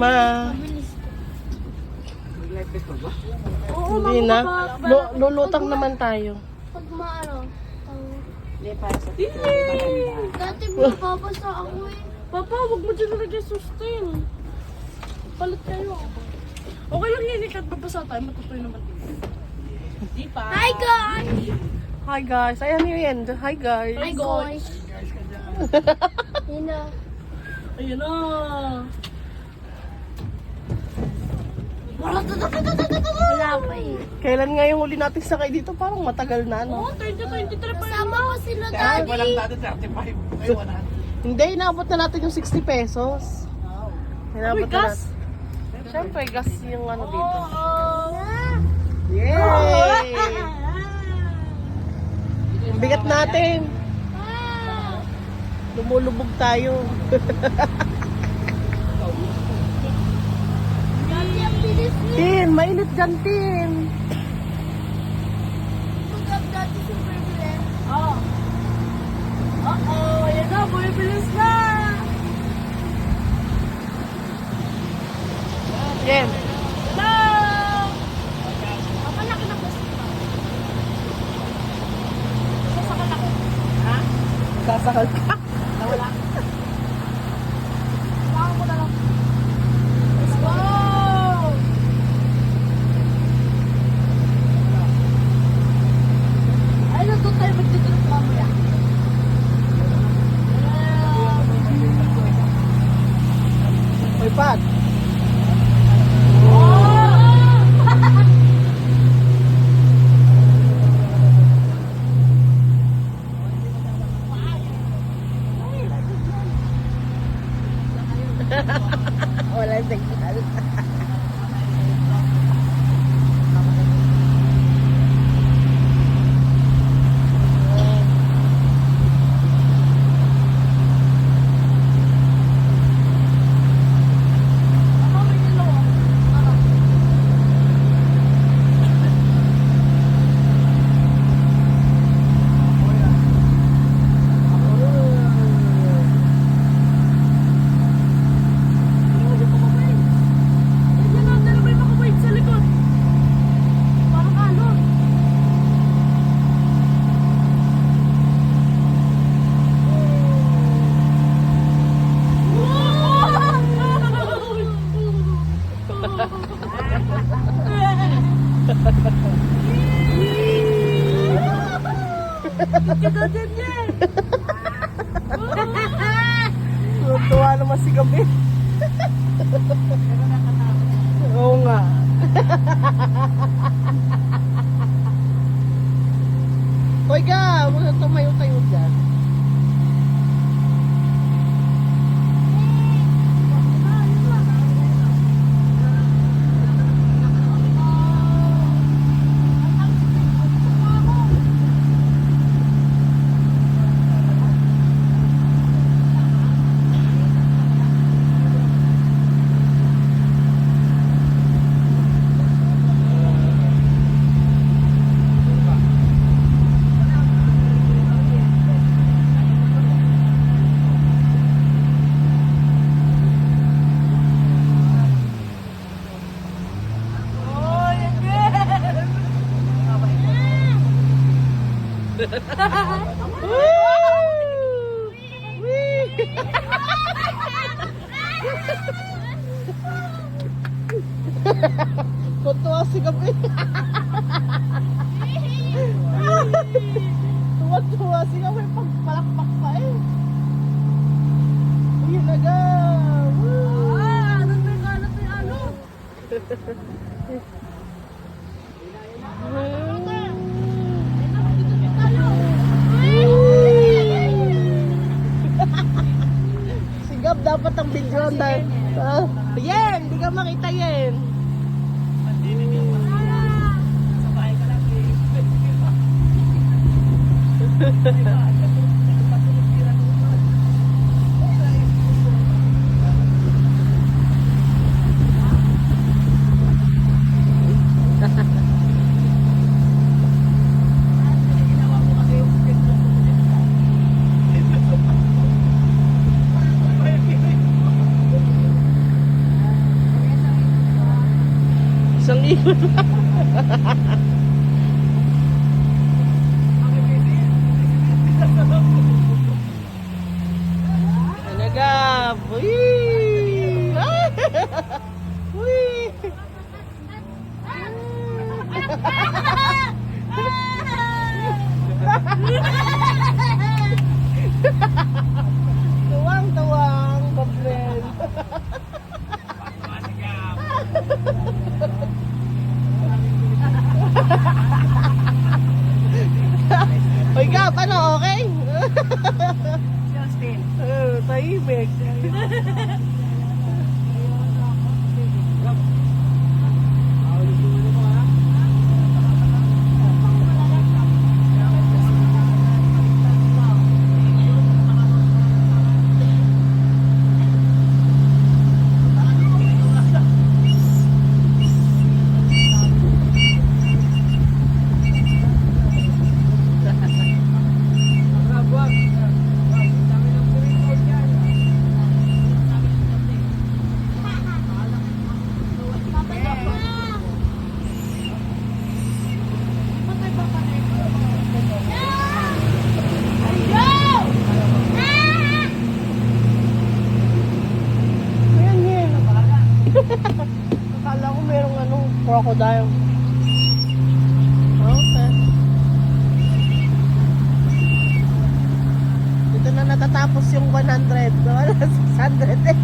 Ma. Oo, Hindi na. Lulutang naman tayo. Pag maano. Hindi, para sa Dati mababasa ako eh. Papa, wag mo dyan nalagyan sustain. Palit kayo. Okay lang yan, ikat babasa tayo. Matutuloy naman dito. Di pa. Hi guys! Hi guys. Ayan yun yan. Hi guys. Hi guys! Yun na. Ayun na. Wala pa eh. Kailan nga yung huli natin sakay dito? Parang matagal na, no? Oo, 2023 pa yun. Kasama pa sila Kaya walang daddy. dati 35. Ay, 100. Hindi, inabot na natin yung 60 pesos. Inabot Uy, na gas. natin. Siyempre, gas yung ano dito. Ah. Yay! Ang bigat natin. Ah. Lumulubog tayo. Dati ang bilis niya. Tin, mainit dyan, Tin. Pag dati super bilis. Oo. Oo, yan na, bumibilis na. Jen. Hello! Ang laki ng bus. Sasakal ako. Ha? Sasakal ka. Nawala. Sasakal ko na lang. Let's go! Ay, nandun tayo magdudulog mamaya. Uy, Pat. Wala yung signal. Yan na, dala may makawait sa likod. Parang ano? Kita din yan. Tuwa naman si Gabi. Oo nga. Hoy ka, huwag tumayo-tayo dyan. Tuwa si Gabi. Tuwa si Gabi pag palakpak pa eh. Ayun na ga. Ano ba yung kalat na yung ano? Si Gab dapat ang video dahil. Yen, di ka makita Yen. Umiikot na. Talaga. Uy! Uy! Tuwang-tuwang, Gabriel. Hoy, Gab, ano, okay? Justin. Tahimik. Ayan, yan. Akala ko merong crocodile. Okay. Dito na natatapos yung 100. Wala, 600 eh.